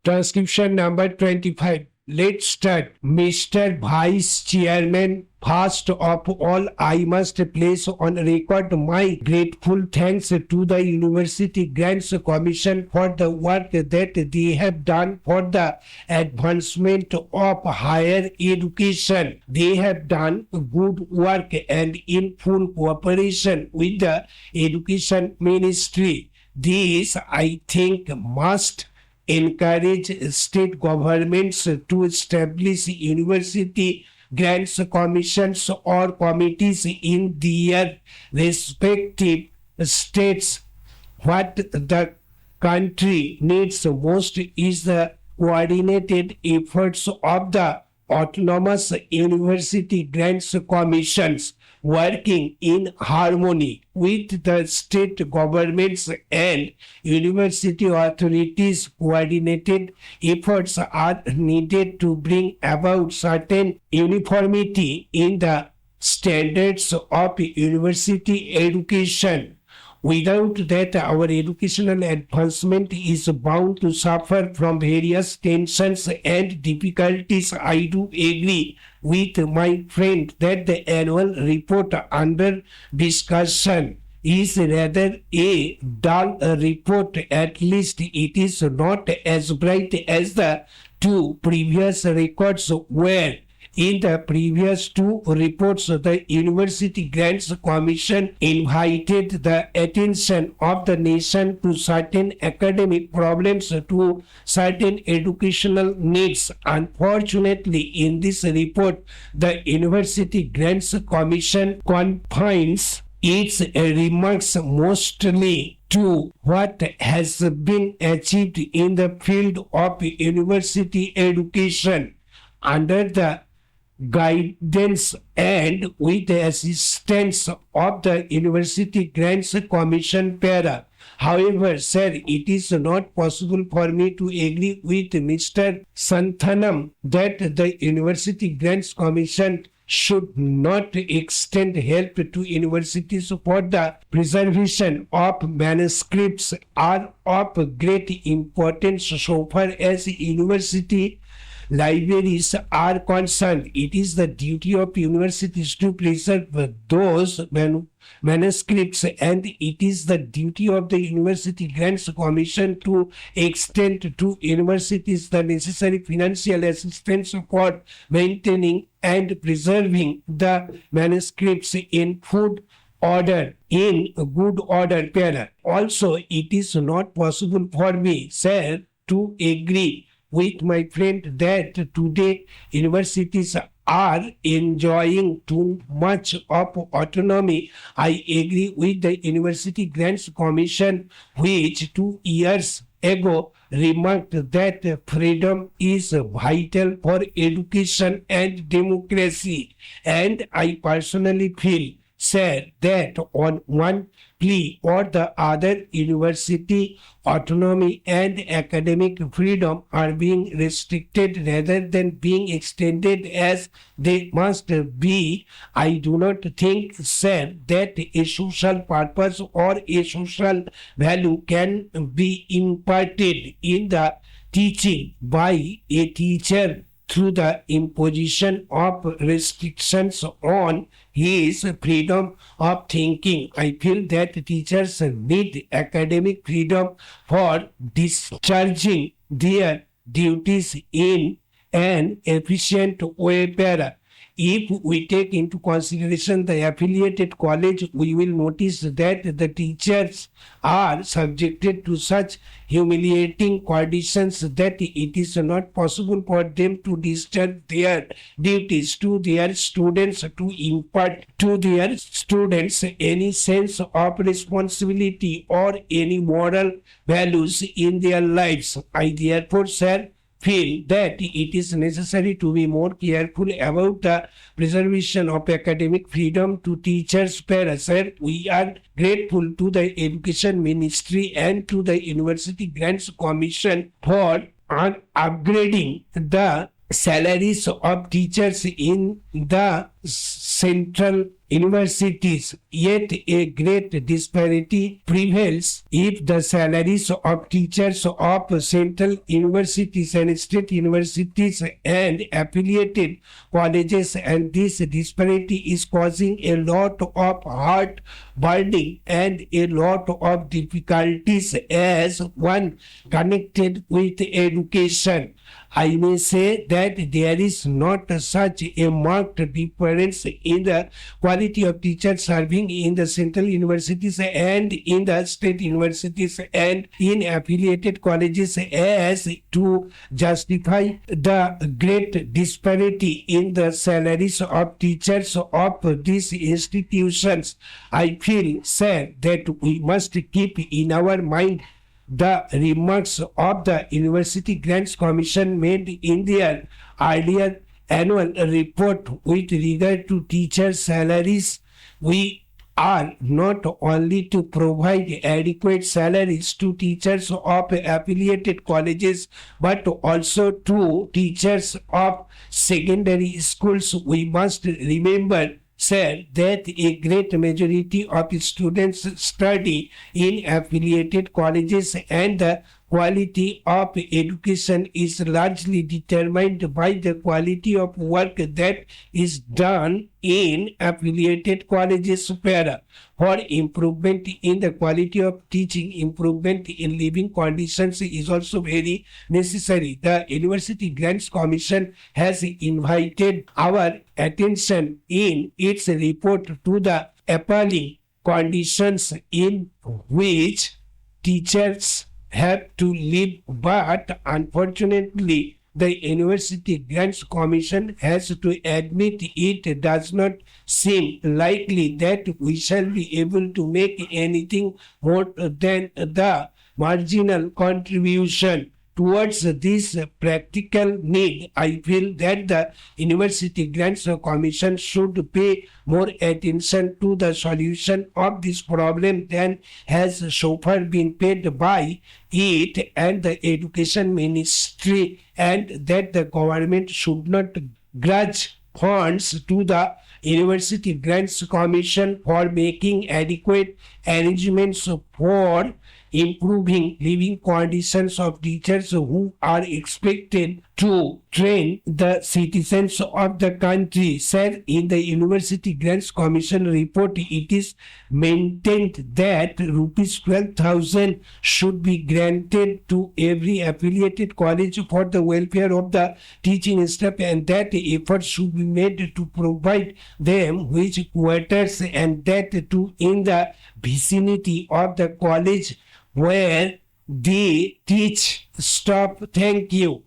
Transcription number 25. Let's start. Mr. Vice Chairman, first of all, I must place on record my grateful thanks to the University Grants Commission for the work that they have done for the advancement of higher education. They have done good work and in full cooperation with the Education Ministry. This, I think, must encourage state governments to establish university grants commissions or committees in their respective states. What the country needs most is the coordinated efforts of the autonomous university grants commissions working in harmony with the state governments and university authorities. Coordinated efforts are needed to bring about certain uniformity in the standards of university education. Without that, our educational advancement is bound to suffer from various tensions and difficulties. I do agree with my friend that the annual report under discussion is rather a dull report. At least it is not as bright as the two previous records were. In the previous two reports, the University Grants Commission invited the attention of the nation to certain academic problems, to certain educational needs. Unfortunately, in this report, the University Grants Commission confines its remarks mostly to what has been achieved in the field of university education under the guidance and with the assistance of the University Grants Commission para. However, sir, it is not possible for me to agree with Mr. Santhanam that the University Grants Commission should not extend help to universities for the preservation of manuscripts are of great importance so far as university libraries are concerned. It is the duty of universities to preserve those manuscripts, and it is the duty of the University Grants Commission to extend to universities the necessary financial assistance for maintaining and preserving the manuscripts in good order. Also, it is not possible for me, sir, to agree with my friend that today universities are enjoying too much of autonomy. I agree with the University Grants Commission, which 2 years ago remarked that freedom is vital for education and democracy. And I personally feel sad that on one plea or the other, university autonomy and academic freedom are being restricted rather than being extended as they must be. I do not think, sir, that a social purpose or a social value can be imparted in the teaching by a teacher through the imposition of restrictions on his freedom of thinking. I feel that teachers need academic freedom for discharging their duties in an efficient way. If we take into consideration the affiliated college, we will notice that the teachers are subjected to such humiliating conditions that it is not possible for them to discharge their duties to their students, to impart to their students any sense of responsibility or any moral values in their lives. I therefore, sir, feel that it is necessary to be more careful about the preservation of academic freedom to teachers. Sir, we are grateful to the Education Ministry and to the University Grants Commission for upgrading the salaries of teachers in the central universities, yet a great disparity prevails if the salaries of teachers of central universities and state universities and affiliated colleges, and this disparity is causing a lot of heart burning and a lot of difficulties as one connected with education. I may say that there is not such a marked difference in the quality of teachers serving in the central universities and in the state universities and in affiliated colleges as to justify the great disparity in the salaries of teachers of these institutions. I feel sad that we must keep in our mind the remarks of the University Grants Commission made in their earlier annual report with regard to teacher salaries. We are not only to provide adequate salaries to teachers of affiliated colleges, but also to teachers of secondary schools. We must remember, sir, that a great majority of students study in affiliated colleges and the quality of education is largely determined by the quality of work that is done in affiliated colleges. For improvement in the quality of teaching, improvement in living conditions is also very necessary. The University Grants Commission has invited our attention in its report to the appalling conditions in which teachers have to live, but unfortunately the University Grants Commission has to admit it does not seem likely that we shall be able to make anything more than the marginal contribution towards this practical need. I feel that the University Grants Commission should pay more attention to the solution of this problem than has so far been paid by it and the Education Ministry, and that the government should not grudge funds to the University Grants Commission for making adequate arrangements for improving living conditions of teachers who are expected to train the citizens of the country. Said in the University Grants Commission report, it is maintained that rupees 12,000 should be granted to every affiliated college for the welfare of the teaching staff, and that efforts should be made to provide them with quarters, and that too in the vicinity of the college where they teach. Stop. Thank you.